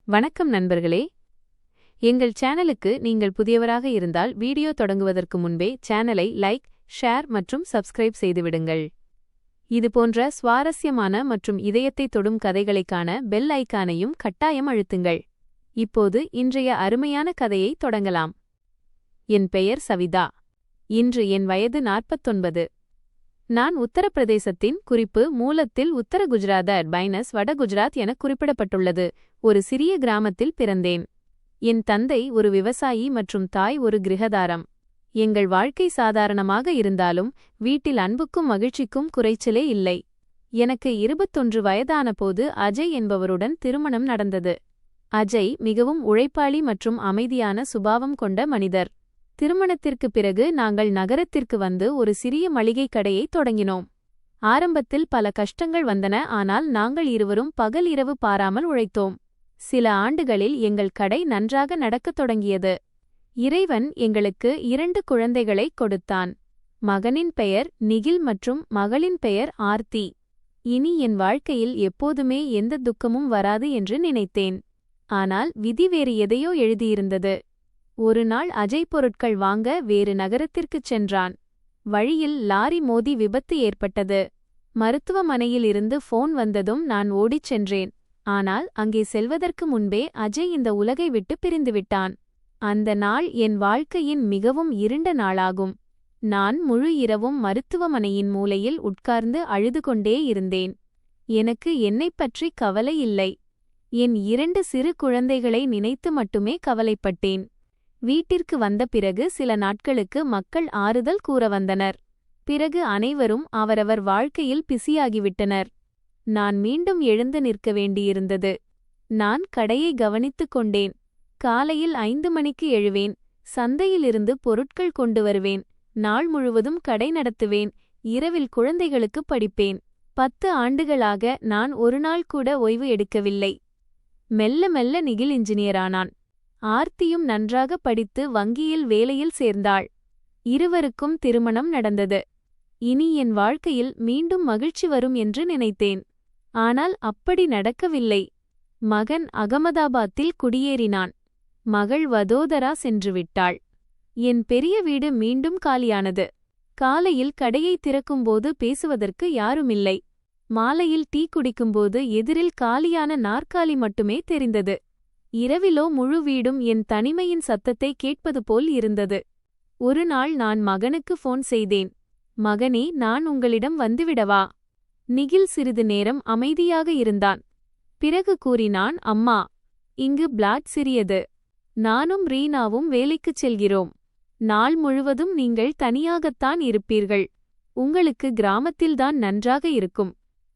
வணக்கம் நண்பர்களே. எங்கள் சேனலுக்கு நீங்கள் புதியவராக இருந்தால் வீடியோ தொடங்குவதற்கு முன்பே சேனலை லைக், ஷேர் மற்றும் சப்ஸ்கிரைப் செய்துவிடுங்கள். இதுபோன்ற சுவாரஸ்யமான மற்றும் இதயத்தை தொடும் கதைகளைக் காண பெல் ஐகானையும் கட்டாயம் அழுத்துங்கள். இப்போது இன்றைய அருமையான கதையை தொடங்கலாம். என் பெயர் சவிதா. இன்று என் வயது 49. நான் உத்தரப்பிரதேசத்தின் குறிப்பு மூலத்தில் உத்தர குஜராத் பைனஸ் வட குஜராத் என குறிப்பிடப்பட்டுள்ளது ஒரு சிறிய கிராமத்தில் பிறந்தேன். என் தந்தை ஒரு விவசாயி மற்றும் தாய் ஒரு கிரகதாரம். எங்கள் வாழ்க்கை சாதாரணமாக இருந்தாலும் வீட்டில் அன்புக்கும் மகிழ்ச்சிக்கும் குறைச்சலே இல்லை. எனக்கு 21 வயதான போது அஜய் என்பவருடன் திருமணம் நடந்தது. அஜய் மிகவும் உழைப்பாளி மற்றும் அமைதியான சுபாவம் கொண்ட மனிதர். திருமணத்திற்குப் பிறகு நாங்கள் நகரத்திற்கு வந்து ஒரு சிறிய மளிகை கடையை தொடங்கினோம். ஆரம்பத்தில் பல கஷ்டங்கள் வந்தன, ஆனால் நாங்கள் இருவரும் பகல் இரவு பாராமல் உழைத்தோம். சில ஆண்டுகளில் எங்கள் கடை நன்றாக நடக்கத் தொடங்கியது. இறைவன் எங்களுக்கு 2 குழந்தைகளைக் கொடுத்தான். மகனின் பெயர் நிகில் மற்றும் மகளின் பெயர் ஆர்த்தி. இனி என் வாழ்க்கையில் எப்போதுமே எந்த துக்கமும் வராது என்று நினைத்தேன். ஆனால் விதி வேறு எதையோ எழுதியிருந்தது. ஒரு நாள் அஜய் பொருட்கள் வாங்க வேறு நகரத்திற்குச் சென்றான். வழியில் லாரி மோதி விபத்து ஏற்பட்டது. மருத்துவமனையில் இருந்து ஃபோன் வந்ததும் நான் ஓடிச் சென்றேன். ஆனால் அங்கே செல்வதற்கு முன்பே அஜய் இந்த உலகை விட்டு பிரிந்துவிட்டான். அந்த நாள் என் வாழ்க்கையின் மிகவும் இருண்ட நாளாகும். நான் முழு இரவும் மருத்துவமனையின் மூலையில் உட்கார்ந்து அழுது கொண்டே இருந்தேன். எனக்கு என்னைப் பற்றி கவலை இல்லை. என் 2 சிறு குழந்தைகளை நினைத்து மட்டுமே கவலைப்பட்டேன். வீட்டிற்கு வந்த பிறகு சில நாட்களுக்கு மக்கள் ஆறுதல் கூற வந்தனர். பிறகு அனைவரும் அவரவர் வாழ்க்கையில் பிஸியாகிவிட்டனர். நான் மீண்டும் எழுந்து நிற்க வேண்டியிருந்தது. நான் கடையை கவனித்துக் கொண்டேன். காலையில் 5 மணிக்கு எழுவேன். சந்தையிலிருந்து பொருட்கள் கொண்டு வருவேன். நாள் முழுவதும் கடை நடத்துவேன். இரவில் குழந்தைகளுக்கு படிப்பேன். 10 ஆண்டுகளாக நான் ஒரு நாள் கூட ஓய்வு எடுக்கவில்லை. மெல்ல மெல்ல நிகில் இன்ஜினியரானான். ஆர்த்தியும் நன்றாக படித்து வங்கியில் வேலையில் சேர்ந்தாள். இருவருக்கும் திருமணம் நடந்தது. இனி என் வாழ்க்கையில் மீண்டும் மகிழ்ச்சி வரும் என்று நினைத்தேன். ஆனால் அப்படி நடக்கவில்லை. மகன் அகமதாபாத்தில் குடியேறினான். மகள் வதோதரா சென்றுவிட்டாள். என் பெரிய வீடு மீண்டும் காலியானது. காலையில் கடையை திறக்கும்போது பேசுவதற்கு யாருமில்லை. மாலையில் டீ குடிக்கும்போது எதிரில் காலியான நாற்காலி மட்டுமே தெரிந்தது. இரவிலோ முழு வீடும் என் தனிமையின் சத்தத்தை கேட்பது போல் இருந்தது. ஒரு நாள் நான் மகனுக்கு ஃபோன் செய்தேன். மகனே, நான் உங்களிடம் வந்துவிடவா? நிகில் சிறிது நேரம் அமைதியாக இருந்தான். பிறகு கூறினான், அம்மா, இங்கு பிளாட் சிறியது. நானும் ரீனாவும் வேலைக்குச் செல்கிறோம். நாள் முழுவதும் நீங்கள் தனியாகத்தான் இருப்பீர்கள். உங்களுக்கு கிராமத்தில்தான் நன்றாக இருக்கும்.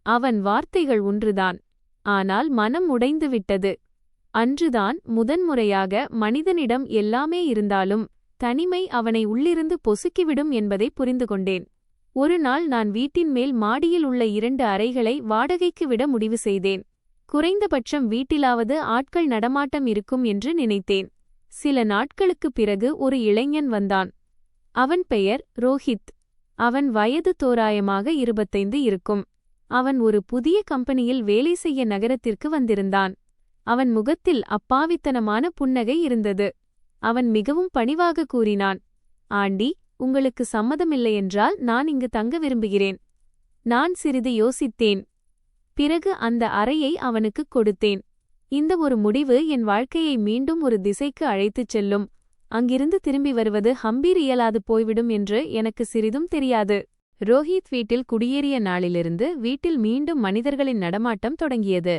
அவன் வார்த்தைகள் ஒன்றுதான். ஆனால் மனம் உடைந்துவிட்டது. அன்றுதான் முதன்முறையாக மனிதனிடம் எல்லாமே இருந்தாலும் தனிமை அவனை உள்ளிருந்து பொசுக்கிவிடும் என்பதை புரிந்து கொண்டேன். ஒரு நாள் நான் வீட்டின் மேல் மாடியில் உள்ள 2 அறைகளை வாடகைக்கு விட முடிவு செய்தேன். குறைந்தபட்சம் வீட்டிலாவது ஆட்கள் நடமாட்டம் இருக்கும் என்று நினைத்தேன். சில நாட்களுக்குப் பிறகு ஒரு இளைஞன் வந்தான். அவன் பெயர் ரோஹித். அவன் வயது தோராயமாக 25 இருக்கும். அவன் ஒரு புதிய கம்பெனியில் வேலை செய்ய நகரத்திற்கு வந்திருந்தான். அவன் முகத்தில் அப்பாவித்தனமான புன்னகை இருந்தது. அவன் மிகவும் பணிவாக கூறினான், ஆண்டி, உங்களுக்கு சம்மதமில்லையென்றால் நான் இங்கு தங்க விரும்புகிறேன். நான் சிறிது யோசித்தேன். பிறகு அந்த அறையை அவனுக்குக் கொடுத்தேன். இந்த ஒரு முடிவு என் வாழ்க்கையை மீண்டும் ஒரு திசைக்கு அழைத்துச் செல்லும். அங்கிருந்து திரும்பி வருவது ஹம்பீர் இயலாது போய்விடும் என்று எனக்கு சிறிதும் தெரியாது. ரோஹித் வீட்டில் குடியேறிய நாளிலிருந்து வீட்டில் மீண்டும் மனிதர்களின் நடமாட்டம் தொடங்கியது.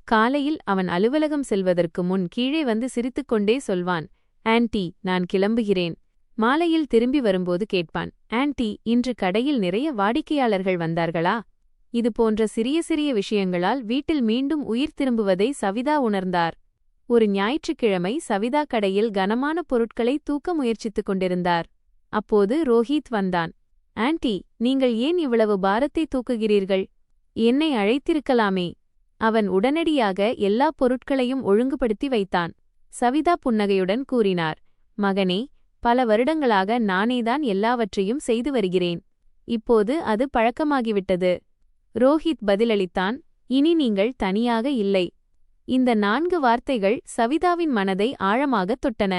காலையில் அவன் அலுவலகம் செல்வதற்கு முன் கீழே வந்து சிரித்துக்கொண்டே சொல்வான், ஆன்ட்டி, நான் கிளம்புகிறேன். மாலையில் திரும்பி வரும்போது கேட்பான், ஆன்ட்டி, இன்று கடையில் நிறைய வாடிக்கையாளர்கள் வந்தார்களா? இது போன்ற சிறிய சிறிய விஷயங்களால் வீட்டில் மீண்டும் உயிர் திரும்புவதை சவிதா உணர்ந்தார். ஒரு ஞாயிற்றுக்கிழமை சவிதா கடையில் கனமான பொருட்களை தூக்க முயற்சித்துக் கொண்டிருந்தார். அப்போது ரோஹித் வந்தான். ஆன்ட்டி, நீங்கள் ஏன் இவ்வளவு பாரத்தை தூக்குகிறீர்கள்? என்னை அழைத்திருக்கலாமே. அவன் உடனடியாக எல்லா பொருட்களையும் ஒழுங்குபடுத்தி வைத்தான். சவிதா புன்னகையுடன் கூறினார், மகனே, பல வருடங்களாக நானேதான் எல்லாவற்றையும் செய்து வருகிறேன். இப்போது அது பழக்கமாகிவிட்டது. ரோஹித் பதிலளித்தான், இனி நீங்கள் தனியாக இல்லை. இந்த 4 வார்த்தைகள் சவிதாவின் மனதை ஆழமாகத் தொட்டன.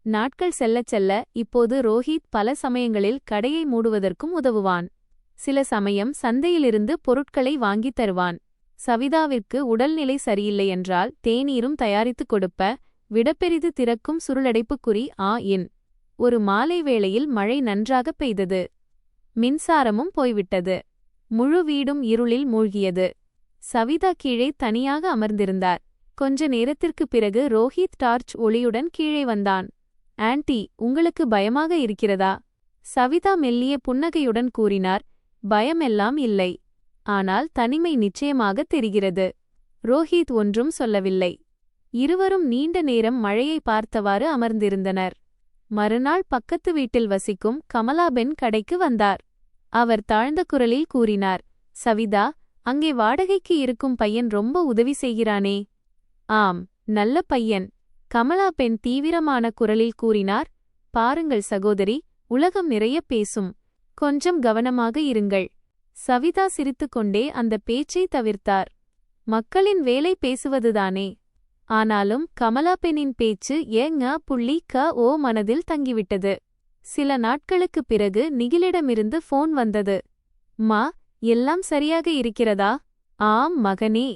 நாட்கள் செல்லச் செல்ல இப்போது ரோஹித் பல சமயங்களில் கடையை மூடுவதற்கும் உதவுவான். சில சமயம் சந்தையிலிருந்து பொருட்களை வாங்கித் தருவான். சவிதாவிற்கு உடல்நிலை சரியில்லை என்றால் தேநீரும் தயாரித்துக் கொடுப்ப. விடப்பெரிது திறக்கும் சுருளடைப்புக்குறி இன். ஒரு மாலை வேளையில் மழை நன்றாகப் பெய்தது. மின்சாரமும் போய்விட்டது. முழு வீடும் இருளில் மூழ்கியது. சவிதா கீழே தனியாக அமர்ந்திருந்தார். கொஞ்ச நேரத்திற்குப் பிறகு ரோஹித் டார்ச் ஒளியுடன் கீழே வந்தான். ஆன்ட்டி, உங்களுக்கு பயமாக இருக்கிறதா? சவிதா மெல்லிய புன்னகையுடன் கூறினார். பயமெல்லாம் இல்லை. ஆனால் தனிமை நிச்சயமாகத் தெரிகிறது. ரோஹித் ஒன்றும் சொல்லவில்லை. இருவரும் நீண்ட நேரம் மழையை பார்த்தவாறு அமர்ந்திருந்தனர். மறுநாள் பக்கத்து வீட்டில் வசிக்கும் கமலாபென் கடைக்கு வந்தார். அவர் தாழ்ந்த குரலில் கூறினார். சவிதா, அங்கே வாடகைக்கு இருக்கும் பையன் ரொம்ப உதவி செய்கிறானே. ஆம், நல்ல பையன். கமலாபென் தீவிரமான குரலில் கூறினார். பாருங்கள் சகோதரி, உலகம் நிறைய பேசும். கொஞ்சம் கவனமாக இருங்கள். சவிதா சிரித்துக்கொண்டே அந்த பேச்சை தவிர்த்தார். மக்களின் வேலை பேசுவதுதானே. ஆனாலும் கமலாபெனின் பேச்சு மனதில் தங்கிவிட்டது. சில நாட்களுக்குப் பிறகு நிகிலிடமிருந்து போன் வந்தது. மா, எல்லாம் சரியாக இருக்கிறதா? ஆம் மகனே.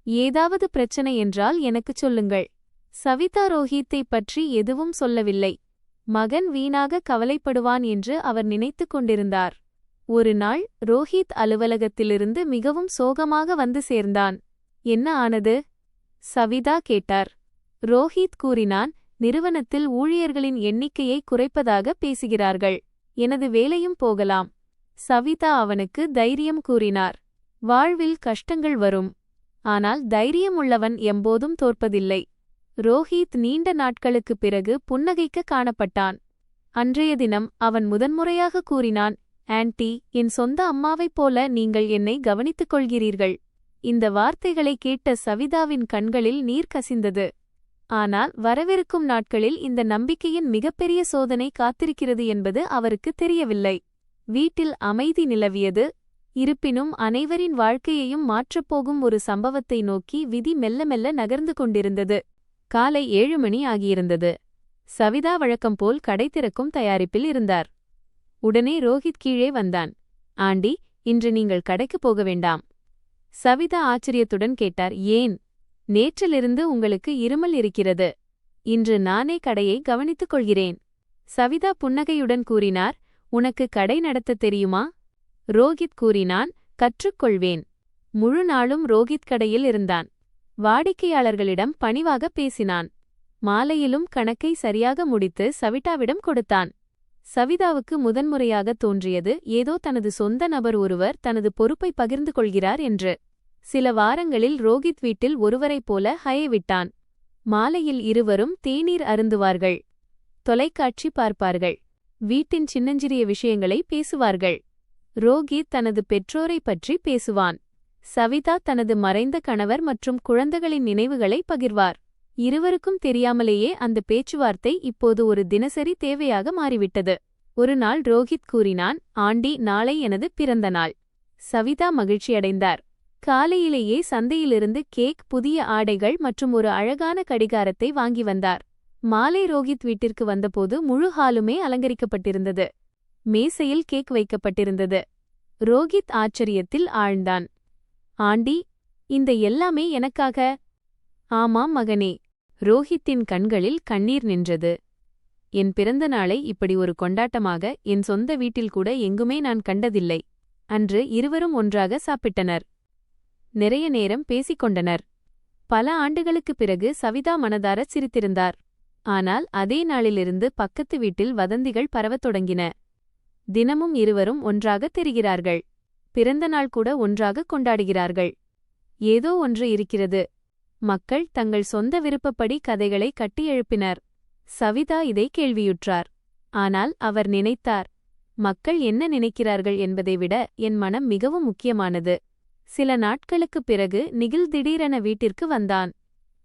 ஏதாவது பிரச்சனை என்றால் எனக்குச் சொல்லுங்கள். சவிதா ரோஹித்தைப் பற்றி எதுவும் சொல்லவில்லை. மகன் வீணாக கவலைப்படுவான் என்று அவர் நினைத்துக் கொண்டிருந்தார். ஒரு நாள் ரோஹித் அலுவலகத்திலிருந்து மிகவும் சோகமாக வந்து சேர்ந்தான். என்ன ஆனது? சவிதா கேட்டார். ரோஹித் கூறினான். நிறுவனத்தில் ஊழியர்களின் எண்ணிக்கையை குறைப்பதாக பேசுகிறார்கள். எனது வேலையும் போகலாம். சவிதா அவனுக்கு தைரியம் கூறினார். வாழ்வில் கஷ்டங்கள் வரும். ஆனால் தைரியம் உள்ளவன் எப்போதும் தோற்பதில்லை. ரோஹித் நீண்ட நாட்களுக்குப் பிறகு புன்னகைக்க காணப்பட்டான். அன்றைய தினம் அவன் முதன்முறையாக கூறினான். ஆன்ட்டி, என் சொந்த அம்மாவைப் போல நீங்கள் என்னை கவனித்துக் கொள்கிறீர்கள். இந்த வார்த்தைகளை கேட்ட சவிதாவின் கண்களில் நீர் கசிந்தது. ஆனால் வரவிருக்கும் நாட்களில் இந்த நம்பிக்கையின் மிகப்பெரிய சோதனை காத்திருக்கிறது என்பது அவருக்கு தெரியவில்லை. வீட்டில் அமைதி நிலவியது. இருப்பினும் அனைவரின் வாழ்க்கையையும் மாற்றப்போகும் ஒரு சம்பவத்தை நோக்கி விதி மெல்ல மெல்ல நகர்ந்து கொண்டிருந்தது. காலை 7 மணி ஆகியிருந்தது. சவிதா வழக்கம்போல் கடை திறக்கும் தயாரிப்பில் இருந்தார். உடனே ரோஹித் கீழே வந்தான். ஆண்டி, இன்று நீங்கள் கடைக்குப் போக வேண்டாம். சவிதா ஆச்சரியத்துடன் கேட்டார். ஏன்? நேற்றிலிருந்து உங்களுக்கு இருமல் இருக்கிறது. இன்று நானே கடையை கவனித்துக் கொள்கிறேன். சவிதா புன்னகையுடன் கூறினார். உனக்கு கடை நடத்தத் தெரியுமா? ரோஹித் கூறினான். கற்றுக்கொள்வேன். முழு நாளும் ரோஹித் கடையில் இருந்தான். வாடிக்கையாளர்களிடம் பணிவாக பேசினான். மாலையிலும் கணக்கை சரியாக முடித்து சவிதாவிடம் கொடுத்தான். சவிதாவுக்கு முதன்முறையாக தோன்றியது ஏதோ தனது சொந்த நபர் ஒருவர் தனது பொறுப்பை பகிர்ந்து கொள்கிறார் என்று. சில வாரங்களில் ரோஹித் வீட்டில் ஒருவரைப் போல விட்டான். மாலையில் இருவரும் தேநீர் அருந்துவார்கள். தொலைக்காட்சி பார்ப்பார்கள். வீட்டின் சின்னஞ்சிறிய விஷயங்களை பேசுவார்கள். ரோஹித் தனது பெற்றோரைப் பற்றி பேசுவான். சவிதா தனது மறைந்த கணவர் மற்றும் குழந்தைகளின் நினைவுகளை பகிர்வார். இருவருக்கும் தெரியாமலேயே அந்த பேச்சுவார்த்தை இப்போது ஒரு தினசரி தேவையாக மாறிவிட்டது. ஒரு நாள் ரோஹித் கூறினான். ஆண்டி, நாளை எனது பிறந்த நாள். சவிதா மகிழ்ச்சியடைந்தார். காலையிலேயே சந்தையிலிருந்து கேக், புதிய ஆடைகள் மற்றும் ஒரு அழகான கடிகாரத்தை வாங்கி வந்தார். மாலை ரோஹித் வீட்டிற்கு வந்தபோது முழு ஹாலுமே அலங்கரிக்கப்பட்டிருந்தது. மேசையில் கேக் வைக்கப்பட்டிருந்தது. ரோஹித் ஆச்சரியத்தில் ஆழ்ந்தான். ஆண்டி, இந்த எல்லாமே எனக்காக? ஆமாம் மகனே. ரோஹித்தின் கண்களில் கண்ணீர் நின்றது. என் பிறந்த நாளை இப்படி ஒரு கொண்டாட்டமாக என் சொந்த வீட்டில் கூட எங்குமே நான் கண்டதில்லை. அன்று இருவரும் ஒன்றாக சாப்பிட்டனர். நிறைய நேரம் பேசிக்கொண்டனர். பல ஆண்டுகளுக்குப் பிறகு சவிதா மனதார சிரித்திருந்தார். ஆனால் அதே நாளிலிருந்து பக்கத்து வீட்டில் வதந்திகள் பரவத் தொடங்கின. தினமும் இருவரும் ஒன்றாகத் தெரிகிறார்கள். பிறந்த நாள் கூட ஒன்றாகக் கொண்டாடுகிறார்கள். ஏதோ ஒன்று இருக்கிறது. மக்கள் தங்கள் சொந்த விருப்பப்படி கதைகளை கட்டியெழுப்பினர். சவிதா இதை கேள்வியுற்றார். ஆனால் அவர் நினைத்தார். மக்கள் என்ன நினைக்கிறார்கள் என்பதை விட என் மனம் மிகவும் முக்கியமானது. சில நாட்களுக்குப் பிறகு நிகில் திடீரென வீட்டிற்கு வந்தான்.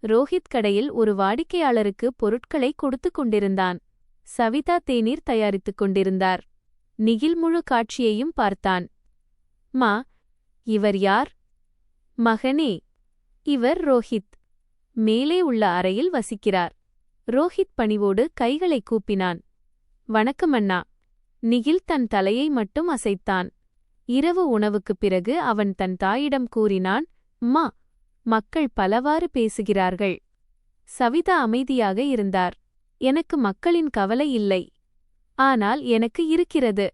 ரோஹித் கடையில் ஒரு வாடிக்கையாளருக்கு பொருட்களை கொடுத்துக் கொண்டிருந்தான். சவிதா தேநீர் தயாரித்துக் கொண்டிருந்தார். நிகில் முழு காட்சியையும் பார்த்தான். மா, இவர் யார்? மகனே, இவர் ரோஹித். மேலே உள்ள அறையில் வசிக்கிறார். ரோஹித் பணிவோடு கைகளை கூப்பினான். வணக்கம் அண்ணா. நிகில் தன் தலையை மட்டும் அசைத்தான். இரவு உணவுக்குப் பிறகு அவன் தன் தாயிடம் கூறினான், அம்மா, மக்கள் பலவாறு பேசுகிறார்கள். சவிதா அமைதியாக இருந்தார். எனக்கு மக்களின் கவலை இல்லை. ஆனால் எனக்கு இருக்கிறது.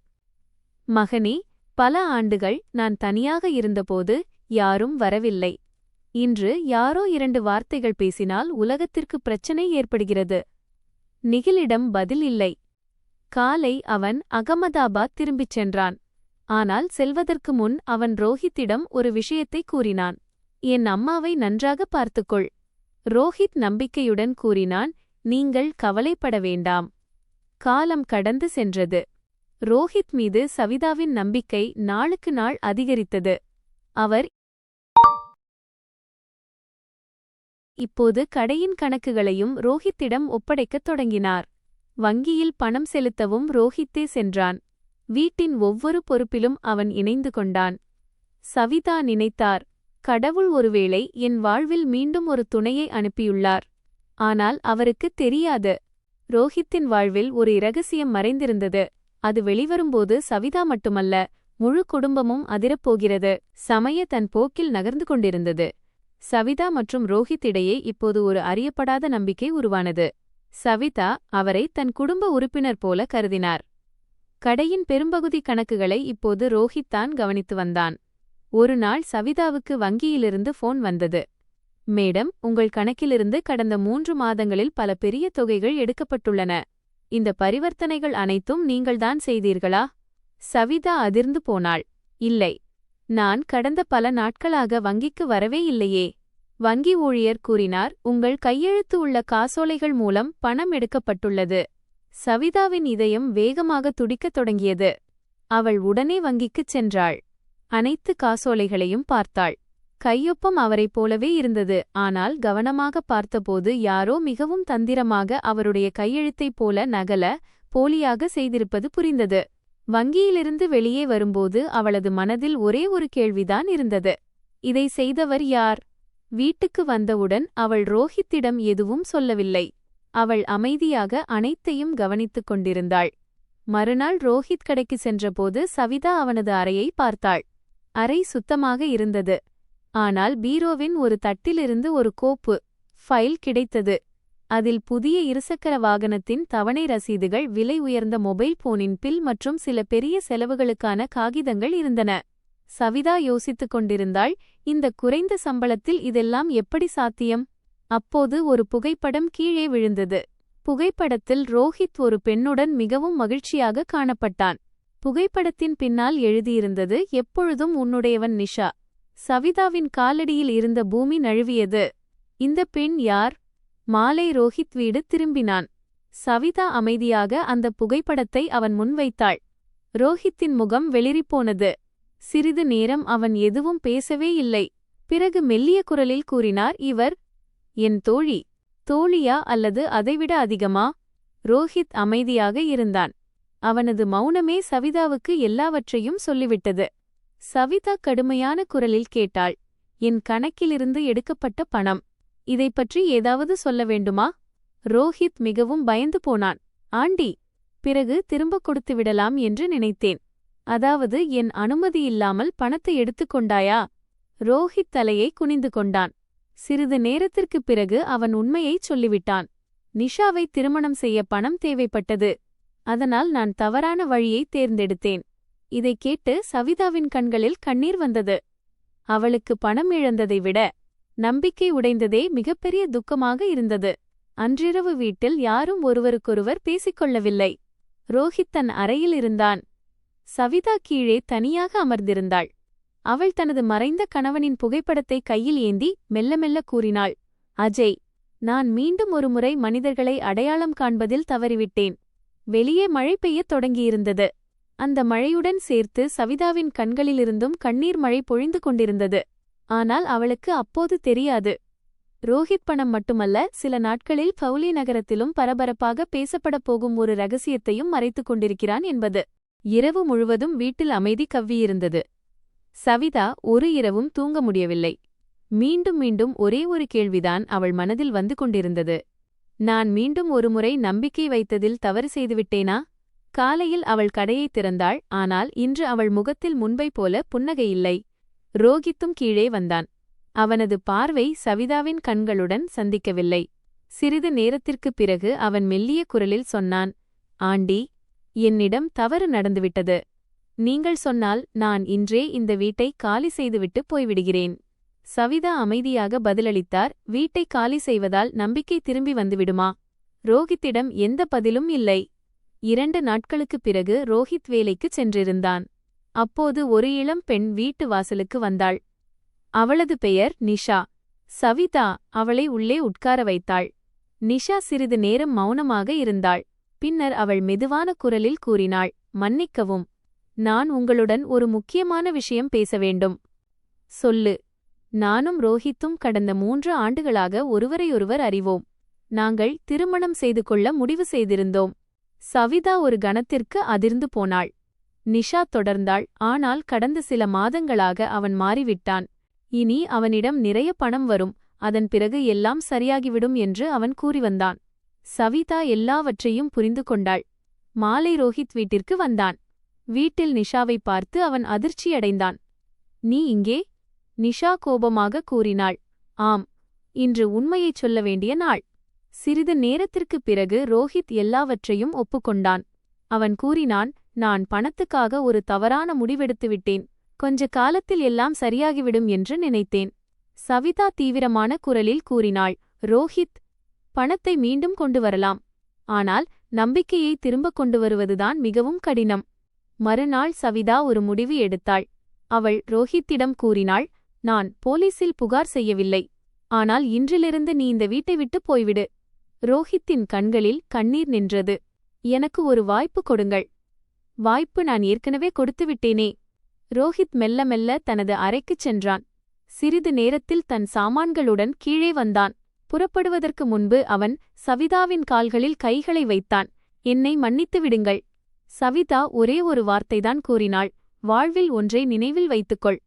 மகனே, பல ஆண்டுகள் நான் தனியாக இருந்தபோது யாரும் வரவில்லை. இன்று யாரோ 2 வார்த்தைகள் பேசினால் உலகத்திற்கு பிரச்சனை ஏற்படுகிறது. நிகிலிடம் பதில் இல்லை. காலை அவன் அகமதாபாத் திரும்பிச் சென்றான். ஆனால் செல்வதற்கு முன் அவன் ரோஹித்திடம் ஒரு விஷயத்தை கூறினான். என் அம்மாவை நன்றாக பார்த்துக்கொள். ரோஹித் நம்பிக்கையுடன் கூறினான், நீங்கள் கவலைப்பட வேண்டாம். காலம் கடந்து சென்றது. ரோஹித் மீது சவிதாவின் நம்பிக்கை நாளுக்கு நாள் அதிகரித்தது. அவர் இப்போது கடையின் கணக்குகளையும் ரோஹித்திடம் ஒப்படைக்கத் தொடங்கினார். வங்கியில் பணம் செலுத்தவும் ரோஹித்தே சென்றான். வீட்டின் ஒவ்வொரு பொறுப்பிலும் அவன் இணைந்து கொண்டான். சவிதா நினைத்தார், கடவுள் ஒருவேளை என் வாழ்வில் மீண்டும் ஒரு துணையை அனுப்பியுள்ளார். ஆனால் அவருக்குத் தெரியாது, ரோஹித்தின் வாழ்வில் ஒரு இரகசியம் மறைந்திருந்தது. அது வெளிவரும்போது சவிதா மட்டுமல்ல, முழு குடும்பமும் அதிரப்போகிறது. சமய தன் போக்கில் நகர்ந்து கொண்டிருந்தது. சவிதா மற்றும் ரோஹித் இடையே இப்போது ஒரு அறியப்படாத நம்பிக்கை உருவானது. சவிதா அவரை தன் குடும்ப உறுப்பினர் போல கருதினார். கடையின் பெரும்பகுதி கணக்குகளை இப்போது ரோஹித் தான் கவனித்து வந்தான். ஒரு நாள் சவிதாவுக்கு வங்கியிலிருந்து போன் வந்தது. மேடம், உங்கள் கணக்கிலிருந்து கடந்த 3 மாதங்களில் பல பெரிய தொகைகள் எடுக்கப்பட்டுள்ளன. இந்த பரிவர்த்தனைகள் அனைத்தும் நீங்கள்தான் செய்தீர்களா? சவிதா அதிர்ந்து போனாள். இல்லை, நான் கடந்த பல நாட்களாக வங்கிக்கு வரவே இல்லையே. வங்கி ஊழியர் கூறினார், உங்கள் கையெழுத்து உள்ள காசோலைகள் மூலம் பணம் எடுக்கப்பட்டுள்ளது. சவிதாவின் இதயம் வேகமாக துடிக்கத் தொடங்கியது. அவள் உடனே வங்கிக்குச் சென்றாள். அனைத்து காசோலைகளையும் பார்த்தாள். கையொப்பம் அவரைப் போலவே இருந்தது. ஆனால் கவனமாக பார்த்தபோது யாரோ மிகவும் தந்திரமாக அவருடைய கையெழுத்தைப் போல நகல, போலியாக செய்திருப்பது புரிந்தது. வங்கியிலிருந்து வெளியே வரும்போது அவளது மனதில் ஒரே ஒரு கேள்விதான் இருந்தது. இதை செய்தவர் யார்? வீட்டுக்கு வந்தவுடன் அவள் ரோஹித்திடம் எதுவும் சொல்லவில்லை. அவள் அமைதியாக அனைத்தையும் கவனித்துக் கொண்டிருந்தாள். மறுநாள் ரோஹித் கடைக்கு சென்றபோது சவிதா அவனது அறையை பார்த்தாள். அறை சுத்தமாக இருந்தது. ஆனால் பீரோவின் ஒரு தட்டிலிருந்து ஒரு கோப்பு ஃபைல் கிடைத்தது. அதில் புதிய இருசக்கர வாகனத்தின் தவணை ரசீதுகள், விலை உயர்ந்த மொபைல் போனின் பில் மற்றும் சில பெரிய செலவுகளுக்கான காகிதங்கள் இருந்தன. சவிதா யோசித்துக் கொண்டிருந்தாள், இந்த குறைந்த சம்பளத்தில் இதெல்லாம் எப்படி சாத்தியம்? அப்போது ஒரு புகைப்படம் கீழே விழுந்தது. புகைப்படத்தில் ரோஹித் ஒரு பெண்ணுடன் மிகவும் மகிழ்ச்சியாக காணப்பட்டான். புகைப்படத்தின் பின்னால் எழுதியிருந்தது, எப்பொழுதும் உன்னுடையவன் நிஷா. சவிதாவின் காலடியில் இருந்த பூமி நழுவியது. இந்த பெண் யார்? மாலை ரோஹித் வீடு திரும்பினான். சவிதா அமைதியாக அந்த புகைப்படத்தை அவன் முன்வைத்தாள். ரோஹித்தின் முகம் வெளிறிப்போனது. சிறிது நேரம் அவன் எதுவும் பேசவே இல்லை. பிறகு மெல்லிய குரலில் கூறினார், இவர் என் தோழி. தோழியா அல்லது அதைவிட அதிகமா? ரோஹித் அமைதியாக இருந்தான். அவனது மௌனமே சவிதாவுக்கு எல்லாவற்றையும் சொல்லிவிட்டது. சவிதா கடுமையான குரலில் கேட்டாள், என் கணக்கிலிருந்து எடுக்கப்பட்ட பணம். இதைப் பற்றி ஏதாவது சொல்ல வேண்டுமா? ரோஹித் மிகவும் பயந்து போனான். ஆண்டி, பிறகு திரும்ப கொடுத்து விடலாம் என்று நினைத்தேன். அதாவது என் அனுமதியில்லாமல் பணத்தை எடுத்துக்கொண்டாயா? ரோஹித் தலையை குனிந்து கொண்டான். சிறிது நேரத்திற்குப் பிறகு அவன் உண்மையைச் சொல்லிவிட்டான். நிஷாவை திருமணம் செய்ய பணம் தேவைப்பட்டது. அதனால் நான் தவறான வழியை தேர்ந்தெடுத்தேன். இதைக் கேட்டு சவிதாவின் கண்களில் கண்ணீர் வந்தது. அவளுக்கு பணம் இழந்ததை விட நம்பிக்கை உடைந்ததே மிகப்பெரிய துக்கமாக இருந்தது. அன்றிரவு வீட்டில் யாரும் ஒருவருக்கொருவர் பேசிக்கொள்ளவில்லை. ரோஹித் தன் அறையில் இருந்தான். சவிதா கீழே தனியாக அமர்ந்திருந்தாள். அவள் தனது மறைந்த கணவனின் புகைப்படத்தை கையில் ஏந்தி மெல்ல மெல்ல கூறினாள், அஜய், நான் மீண்டும் ஒருமுறை மனிதர்களை அடையாளம் காண்பதில் தவறிவிட்டேன். வெளியே மழை பெய்யத் தொடங்கியிருந்தது. அந்த மழையுடன் சேர்த்து சவிதாவின் கண்களிலிருந்தும் கண்ணீர் மழை பொழிந்து கொண்டிருந்தது. ஆனால் அவளுக்கு அப்போது தெரியாது, ரோஹித் பணம் மட்டுமல்ல, சில நாட்களில் பவுலி நகரத்திலும் பரபரப்பாக பேசப்படப் போகும் ஒரு ரகசியத்தையும் மறைத்துக் கொண்டிருக்கிறான் என்பது. இரவு முழுவதும் வீட்டில் அமைதி கவ்வியிருந்தது. சவிதா ஒரு இரவும் தூங்க முடியவில்லை. மீண்டும் மீண்டும் ஒரே ஒரு கேள்விதான் அவள் மனதில் வந்து கொண்டிருந்தது. நான் மீண்டும் ஒருமுறை நம்பிக்கை வைத்ததில் தவறு செய்துவிட்டேனா? காலையில் அவள் கடையைத் திறந்தாள். ஆனால் இன்று அவள் முகத்தில் முன்பை போல புன்னகையில்லை. ரோஹித்தும் கீழே வந்தான். அவனது பார்வை சவிதாவின் கண்களுடன் சந்திக்கவில்லை. சிறிது நேரத்திற்குப் பிறகு அவன் மெல்லிய குரலில் சொன்னான், ஆண்டி, என்னிடம் தவறு நடந்துவிட்டது. நீங்கள் சொன்னால் நான் இன்றே இந்த வீட்டை காலி செய்துவிட்டு போய்விடுகிறேன். சவிதா அமைதியாக பதிலளித்தார். வீட்டை காலி செய்வதால் நம்பிக்கை திரும்பி வந்துவிடுமா? ரோஹித்திடம் எந்த பதிலும் இல்லை. 2 நாட்களுக்குப் பிறகு ரோஹித் வேலைக்குச் சென்றிருந்தான். அப்போது ஒரு இளம் பெண் வீட்டு வாசலுக்கு வந்தாள். அவளது பெயர் நிஷா. சவிதா அவளை உள்ளே உட்கார வைத்தாள். நிஷா சிறிது நேரம் மௌனமாக இருந்தாள். பின்னர் அவள் மெதுவான குரலில் கூறினாள், மன்னிக்கவும், நான் உங்களுடன் ஒரு முக்கியமான விஷயம் பேச வேண்டும். சொல்லு. நானும் ரோஹித்தும் கடந்த 3 ஆண்டுகளாக ஒருவரையொருவர் அறிவோம். நாங்கள் திருமணம் செய்து கொள்ள முடிவு செய்திருந்தோம். சவிதா ஒரு கணத்திற்கு அதிர்ந்து போனாள். நிஷா தொடர்ந்தாள். ஆனால் கடந்த சில மாதங்களாக அவன் மாறிவிட்டான். இனி அவனிடம் நிறைய பணம் வரும், அதன் பிறகு எல்லாம் சரியாகிவிடும் என்று அவன் கூறி வந்தான். சவிதா எல்லாவற்றையும் புரிந்து கொண்டாள். மாலை ரோஹித் வீட்டிற்கு வந்தான். வீட்டில் நிஷாவை பார்த்து அவன் அதிர்ச்சியடைந்தான். நீ இங்கே? நிஷா கோபமாக கூறினாள். ஆம், இன்று உண்மையைச் சொல்ல வேண்டிய நாள். சிறிது நேரத்திற்குப் பிறகு ரோஹித் எல்லாவற்றையும் ஒப்புக்கொண்டான். அவன் கூறினான், நான் பணத்துக்காக ஒரு தவறான முடிவெடுத்துவிட்டேன். கொஞ்ச காலத்தில் எல்லாம் சரியாகிவிடும் என்று நினைத்தேன். சவிதா தீவிரமான குரலில் கூறினாள், ரோஹித், பணத்தை மீண்டும் கொண்டு வரலாம். ஆனால் நம்பிக்கையை திரும்பக் கொண்டு வருவதுதான் மிகவும் கடினம். மறுநாள் சவிதா ஒரு முடிவு எடுத்தாள். அவள் ரோஹித்திடம் கூறினாள், நான் போலீசில் புகார் செய்யவில்லை. ஆனால் இன்றிலிருந்து நீ இந்த வீட்டை விட்டு போய்விடு. ரோஹித்தின் கண்களில் கண்ணீர் நின்றது. எனக்கு ஒரு வாய்ப்பு கொடுங்கள். வாய்ப்பு நான் ஏற்கனவே கொடுத்துவிட்டேனே. ரோஹித் மெல்ல மெல்ல தனது அறைக்குச் சென்றான். சிறிது நேரத்தில் தன் சாமான்களுடன் கீழே வந்தான். புறப்படுவதற்கு முன்பு அவன் சவிதாவின் கால்களில் கைகளை வைத்தான். என்னை மன்னித்து விடுங்கள். சவிதா ஒரே ஒரு வார்த்தைதான் கூறினாள், வாழ்வில் ஒன்றை நினைவில் வைத்துக்கொள்.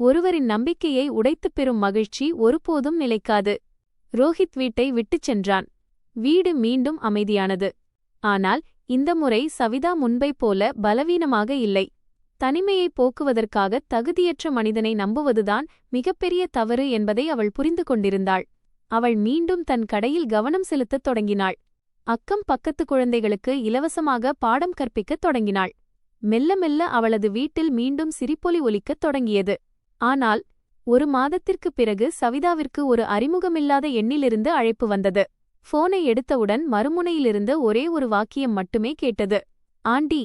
ஒருவரின் நம்பிக்கையை உடைத்துப் பெறும் மகிழ்ச்சி ஒருபோதும் நிலைக்காது. ரோஹித் வீட்டை விட்டுச் சென்றான். வீடு மீண்டும் அமைதியானது. ஆனால் இந்த முறை சவிதா முன்பைப் போல பலவீனமாக இல்லை. தனிமையை போக்குவதற்காக தகுதியற்ற மனிதனை நம்புவதுதான் மிகப்பெரிய தவறு என்பதை அவள் புரிந்து கொண்டிருந்தாள். அவள் மீண்டும் தன் கடையில் கவனம் செலுத்தத் தொடங்கினாள். அக்கம் பக்கத்து குழந்தைகளுக்கு இலவசமாக பாடம் கற்பிக்கத் தொடங்கினாள். மெல்ல மெல்ல அவளது வீட்டில் மீண்டும் சிரிப்பொலி ஒலிக்கத் தொடங்கியது. ஆனால் 1 மாதத்திற்குப் பிறகு சவிதாவிற்கு ஒரு அறிமுகமில்லாத எண்ணிலிருந்து அழைப்பு வந்தது. போனை எடுத்தவுடன் மறுமுனையிலிருந்து ஒரே ஒரு வாக்கியம் மட்டுமே கேட்டது. ஆண்டி,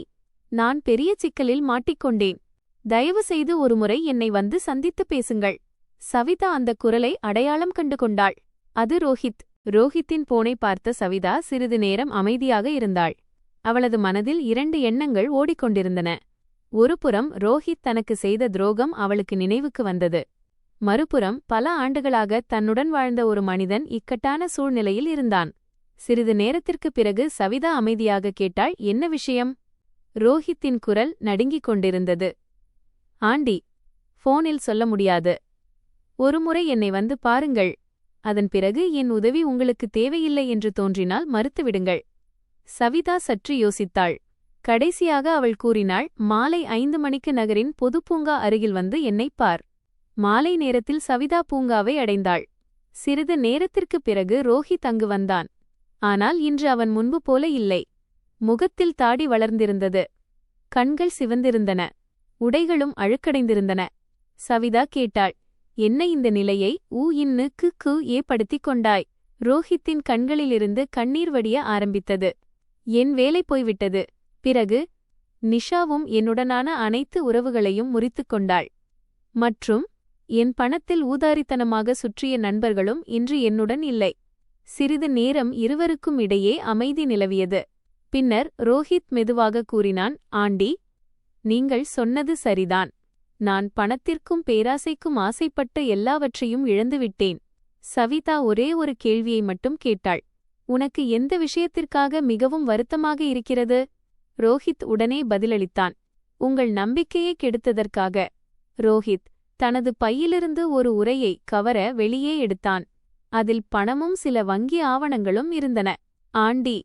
நான் பெரிய சிக்கலில் மாட்டிக்கொண்டேன். தயவு செய்து ஒருமுறை என்னை வந்து சந்தித்து பேசுங்கள். சவிதா அந்த குரலை அடையாளம் கண்டு கொண்டாள். அது ரோஹித். ரோஹித்தின் போனை பார்த்த சவிதா சிறிது நேரம் அமைதியாக இருந்தாள். அவளது மனதில் 2 எண்ணங்கள் ஓடிக்கொண்டிருந்தன. ஒருபுறம் ரோஹித் தனக்கு செய்த துரோகம் அவளுக்கு நினைவுக்கு வந்தது. மறுபுறம் பல ஆண்டுகளாக தன்னுடன் வாழ்ந்த ஒரு மனிதன் இக்கட்டான சூழ்நிலையில் இருந்தான். சிறிது நேரத்திற்குப் பிறகு சவிதா அமைதியாக கேட்டாள், என்ன விஷயம்? ரோஹித்தின் குரல் நடுங்கிக் கொண்டிருந்தது. ஆண்டி, போனில் சொல்ல முடியாது. ஒருமுறை என்னை வந்து பாருங்கள். அதன் பிறகு என் உதவி உங்களுக்கு தேவையில்லை என்று தோன்றினால் மறுத்துவிடுங்கள். சவிதா சற்று யோசித்தாள். கடைசியாக அவள் கூறினாள், மாலை 5 மணிக்கு நகரின் பொதுப்பூங்கா அருகில் வந்து என்னைப் பார். மாலை நேரத்தில் சவிதா பூங்காவை அடைந்தாள். சிறிது நேரத்திற்குப் பிறகு ரோஹித் அங்கு வந்தான். ஆனால் இன்று அவன் முன்பு போல இல்லை. முகத்தில் தாடி வளர்ந்திருந்தது. கண்கள் சிவந்திருந்தன. உடைகளும் அழுக்கடைந்திருந்தன. சவிதா கேட்டாள், என்ன இந்த நிலையை ஏற்படுத்திக் கொண்டாய்? ரோஹித்தின் கண்களிலிருந்து கண்ணீர் வடிய ஆரம்பித்தது. என் வேலை போய்விட்டது. பிறகு நிஷாவும் என்னுடனான அனைத்து உறவுகளையும் முறித்துக் கொண்டாள். மற்றும் என் பணத்தில் ஊதாரித்தனமாக சுற்றிய நண்பர்களும் இன்று என்னுடன் இல்லை. சிறிது நேரம் இருவருக்கும் இடையே அமைதி நிலவியது. பின்னர் ரோஹித் மெதுவாக கூறினான், ஆண்டி, நீங்கள் சொன்னது சரிதான். நான் பணத்திற்கும் பேராசைக்கும் ஆசைப்பட்ட எல்லாவற்றையும் இழந்துவிட்டேன். சவிதா ஒரே ஒரு கேள்வியை மட்டும் கேட்டாள். உனக்கு எந்த விஷயத்திற்காக மிகவும் வருத்தமாக இருக்கிறது? ரோஹித் உடனே பதிலளித்தான், உங்கள் நம்பிக்கையை கெடுத்ததற்காக. ரோஹித், தனது பையிலிருந்து ஒரு உரையை கவர வெளியே எடுத்தான். அதில் பணமும் சில வங்கி ஆவணங்களும் இருந்தன. ஆண்டி,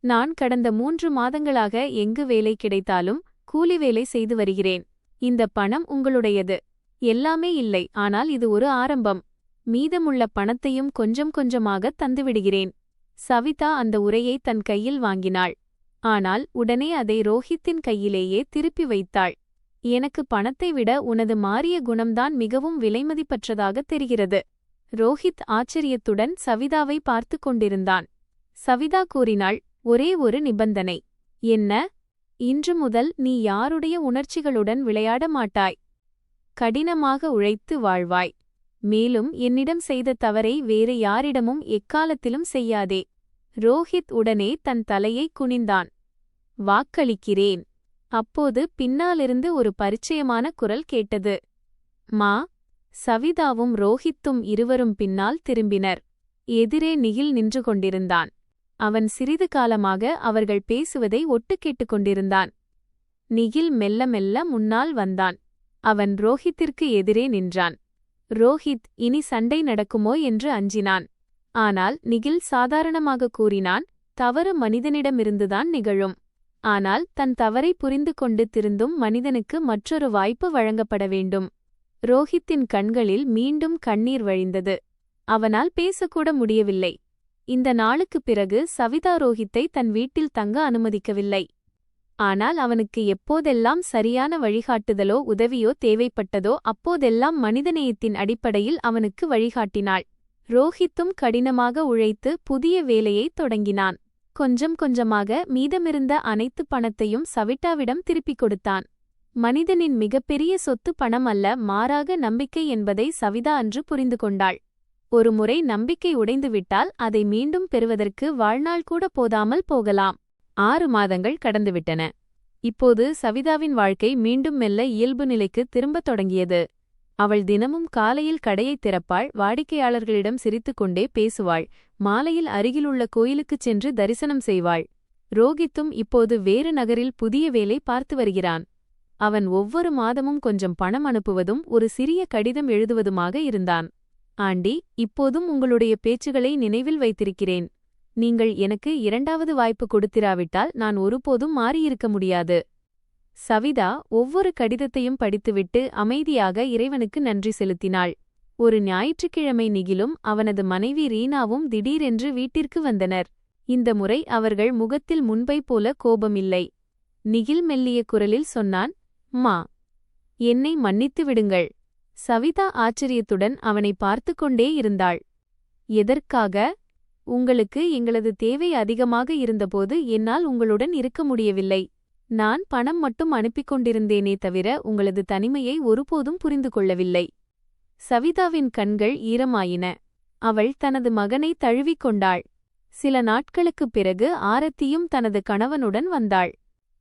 நான் கடந்த 3 மாதங்களாக எங்கு வேலை கிடைத்தாலும் கூலி வேலை செய்து வருகிறேன். இந்த பணம் உங்களுடையது. எல்லாமே இல்லை, ஆனால் இது ஒரு ஆரம்பம். மீதமுள்ள பணத்தையும் கொஞ்சம் கொஞ்சமாக தந்துவிடுகிறேன். சவிதா அந்த உரையை தன் கையில் வாங்கினாள். ஆனால் உடனே அதை ரோஹித்தின் கையிலேயே திருப்பி வைத்தாள். எனக்கு பணத்தை விட உனது மாறிய குணம்தான் மிகவும் விலைமதிப்பற்றதாக தெரிகிறது. ரோஹித் ஆச்சரியத்துடன் சவிதாவை பார்த்து கொண்டிருந்தான். சவிதா கூறினாள், ஒரே ஒரு நிபந்தனை. என்ன? இன்று முதல் நீ யாருடைய உணர்ச்சிகளுடன் விளையாட மாட்டாய். கடினமாக உழைத்து வாழ்வாய். மேலும் என்னிடம் செய்த தவறை வேறு யாரிடமும் எக்காலத்திலும் செய்யாதே. ரோஹித் உடனே தன் தலையை குனிந்தான். வாக்களிக்கிறேன். அப்போது பின்னாலிருந்து ஒரு பரிச்சயமான குரல் கேட்டது. மா. சவிதாவும் ரோஹித்தும் இருவரும் பின்னால் திரும்பினர். எதிரே நிகில் நின்று கொண்டிருந்தான். அவன் சிறிது காலமாக அவர்கள் பேசுவதை ஒட்டு கேட்டுக்கொண்டிருந்தான். நிகில் மெல்ல மெல்ல முன்னால் வந்தான். அவன் ரோஹித்திற்கு எதிரே நின்றான். ரோஹித் இனி சண்டை நடக்குமோ என்று அஞ்சினான். ஆனால் நிகில் சாதாரணமாக கூறினான், தவறு மனிதனிடமிருந்துதான் நிகழும். ஆனால் தன் தவறை புரிந்து கொண்டு திருந்தும் மனிதனுக்கு மற்றொரு வாய்ப்பு வழங்கப்பட வேண்டும். ரோஹித்தின் கண்களில் மீண்டும் கண்ணீர் வழிந்தது. அவனால் பேசக்கூட முடியவில்லை. இந்த நாளுக்குப் பிறகு சவிதா ரோஹித்தை தன் வீட்டில் தங்க அனுமதிக்கவில்லை. ஆனால் அவனுக்கு எப்போதெல்லாம் சரியான வழிகாட்டுதலோ உதவியோ தேவைப்பட்டதோ அப்போதெல்லாம் மனிதநேயத்தின் அடிப்படையில் அவனுக்கு வழிகாட்டினாள். ரோஹித்தும் கடினமாக உழைத்து புதிய வேலையைத் தொடங்கினான். கொஞ்சம் கொஞ்சமாக மீதமிருந்த அனைத்து பணத்தையும் சவிதாவிடம் திருப்பிக் கொடுத்தான். மனிதனின் மிகப்பெரிய சொத்து பணம் அல்ல, மாறாக நம்பிக்கை என்பதை சவிதா அன்று புரிந்து கொண்டாள். ஒருமுறை நம்பிக்கை உடைந்துவிட்டால் அதை மீண்டும் பெறுவதற்கு வாழ்நாள் கூட போதாமல் போகலாம். 6 மாதங்கள் கடந்துவிட்டன. இப்போது சவிதாவின் வாழ்க்கை மீண்டும் மெல்ல இயல்பு நிலைக்கு திரும்பத் தொடங்கியது. அவள் தினமும் காலையில் கடையைத் திறப்பாள், வாடிக்கையாளர்களிடம் சிரித்துக்கொண்டே பேசுவாள், மாலையில் அருகிலுள்ள கோயிலுக்குச் சென்று தரிசனம் செய்வாள். ரோஹித்தும் இப்போது வேறு நகரில் புதிய வேலை பார்த்து வருகிறான். அவன் ஒவ்வொரு மாதமும் கொஞ்சம் பணம் அனுப்புவதும் ஒரு சிறிய கடிதம் எழுதுவதுமாக இருந்தான். ஆண்டி, இப்போதும் உங்களுடைய பேச்சுகளை நினைவில் வைத்திருக்கிறேன். நீங்கள் எனக்கு 2வது வாய்ப்பு கொடுத்திராவிட்டால் நான் ஒருபோதும் மாறியிருக்க முடியாது. சவிதா ஒவ்வொரு கடிதத்தையும் படித்துவிட்டு அமைதியாக இறைவனுக்கு நன்றி செலுத்தினாள். ஒரு ஞாயிற்றுக்கிழமை நிகிலும் அவனது மனைவி ரீனாவும் திடீரென்று வீட்டிற்கு வந்தனர். இந்த முறை அவர்கள் முகத்தில் முன்பை போல கோபமில்லை. நிகில் மெல்லிய குரலில் சொன்னான், மா, என்னை மன்னித்து விடுங்கள். சவிதா ஆச்சரியத்துடன் அவனை பார்த்து கொண்டே இருந்தாள். எதற்காக? உங்களுக்கு எங்களது தேவை அதிகமாக இருந்தபோது என்னால் உங்களுடன் இருக்க முடியவில்லை. நான் பணம் மட்டும் அனுப்பிக் கொண்டிருந்தேனே தவிர உங்களது தனிமையை ஒருபோதும் புரிந்து கொள்ளவில்லை. சவிதாவின் கண்கள் ஈரமாயின. அவள் தனது மகனை தழுவிக் கொண்டாள். சில நாட்களுக்குப் பிறகு ஆரத்தியும் தனது கணவனுடன் வந்தாள்.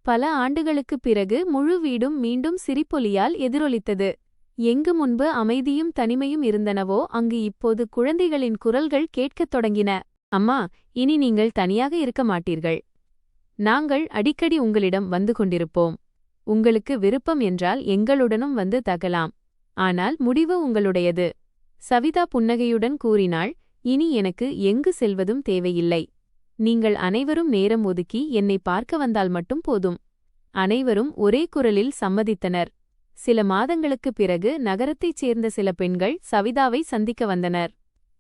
பல ஆண்டுகளுக்குப் பிறகு முழு வீடும் மீண்டும் சிரிப்பொலியால் எதிரொலித்தது. எங்கு முன்பு அமைதியும் தனிமையும் இருந்தனவோ அங்கு இப்போது குழந்தைகளின் குரல்கள் கேட்கத் தொடங்கின. அம்மா, இனி நீங்கள் தனியாக இருக்க மாட்டீர்கள். நாங்கள் அடிக்கடி உங்களிடம் வந்து கொண்டிருப்போம். உங்களுக்கு விருப்பம் என்றால் எங்களுடனும் வந்து தகலாம். ஆனால் முடிவு உங்களுடையது. சவிதா புன்னகையுடன் கூறினாள், இனி எனக்கு எங்கு செல்வதும் தேவையில்லை. நீங்கள் அனைவரும் நேரம் ஒதுக்கி என்னை பார்க்க வந்தால் மட்டும் போதும். அனைவரும் ஒரே குரலில் சம்மதித்தனர். சில மாதங்களுக்குப் பிறகு நகரத்தைச் சேர்ந்த சில பெண்கள் சவிதாவை சந்திக்க வந்தனர்.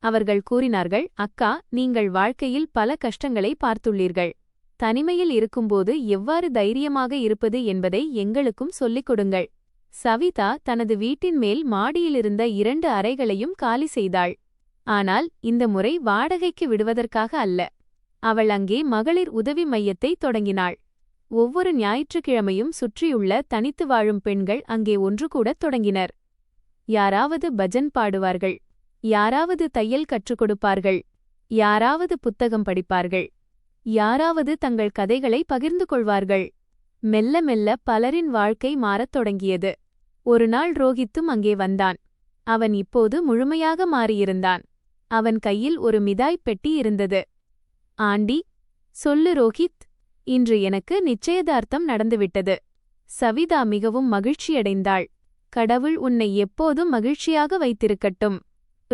அவர்கள் கூறினார்கள், அக்கா, நீங்கள் வாழ்க்கையில் பல கஷ்டங்களை பார்த்துள்ளீர்கள். தனிமையில் இருக்கும்போது எவ்வாறு தைரியமாக இருப்பது என்பதை எங்களுக்கும் சொல்லிக் கொடுங்கள். சவிதா தனது வீட்டின் மேல் மாடியிலிருந்த 2 அறைகளையும் காலி செய்தாள். ஆனால் இந்த முறை வாடகைக்கு விடுவதற்காக அல்ல. அவள் அங்கே மகளிர் உதவி மையத்தை தொடங்கினாள். ஒவ்வொரு ஞாயிற்றுக்கிழமையும் சுற்றியுள்ள தனித்து வாழும் பெண்கள் அங்கே ஒன்று கூடத் தொடங்கினர். யாராவது பஜன் பாடுவார்கள், யாராவது தையல் கற்றுக் கொடுப்பார்கள், யாராவது புத்தகம் படிப்பார்கள், யாராவது தங்கள் கதைகளை பகிர்ந்து கொள்வார்கள். மெல்ல மெல்ல பலரின் வாழ்க்கை மாறத் தொடங்கியது. ஒருநாள் ரோஹித்தும் அங்கே வந்தான். அவன் இப்போது முழுமையாக மாறியிருந்தான். அவன் கையில் ஒரு மிதாய் பெட்டி இருந்தது. ஆண்டி, சொல்லு ரோஹித், இன்று எனக்கு நிச்சயதார்த்தம் நடந்துவிட்டது. சவிதா மிகவும் மகிழ்ச்சியடைந்தாள். கடவுள் உன்னை எப்போதும் மகிழ்ச்சியாக வைத்திருக்கட்டும்.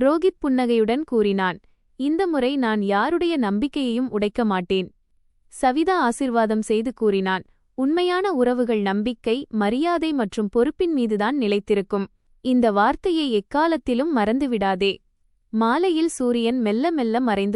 ரோஹித் புன்னகையுடன் கூறினான். இந்த முறை நான் யாருடைய நம்பிக்கையையும் உடைக்க மாட்டேன். சவிதா ஆசிர்வாதம் செய்து கூறினான். உண்மையான உறவுகள் நம்பிக்கை, மரியாதை மற்றும் பொறுப்பின் மீதுதான் நிலைத்திருக்கும். இந்த வார்த்தையை எக்காலத்திலும் மறந்துவிடாதே. மாலையில் சூரியன் மெல்ல மெல்ல மறைந்து